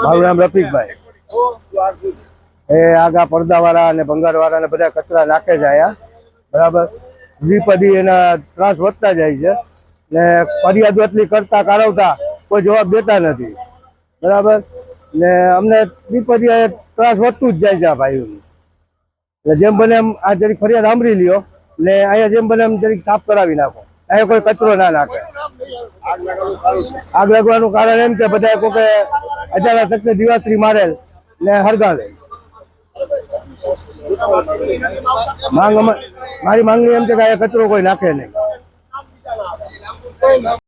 મારું નામ રફીકભાઈ. એ આગા પડદાવાળા અને ભંગારવાળા ને બધા કચરા નાખે છે અહીંયા, બરાબર. દ્વિપદી એના ત્રાસ વધતા જાય છે ને ફરિયાદ એટલી કરતા કાઢવતા કોઈ જવાબ દેતા નથી, બરાબર. ને અમને દ્વિપદી ત્રાસ વધતું જ જાય છે આ ભાઈઓનું. એટલે જેમ બને એમ આ જરીક ફરિયાદ સાંભળી લ્યો ને અહીંયા જેમ બને એમ જરીક સાફ કરાવી નાખો. અહીંયા કોઈ કચરો ના નાખે. આગ લાગવાનું કારણ એમ કે બધા કોઈ અજાણા શખ્સે દિવાસરી મારેલ ને હળગાવે. મારી માંગણી એમ છે કે અહીંયા કચરો કોઈ નાખે નહીં.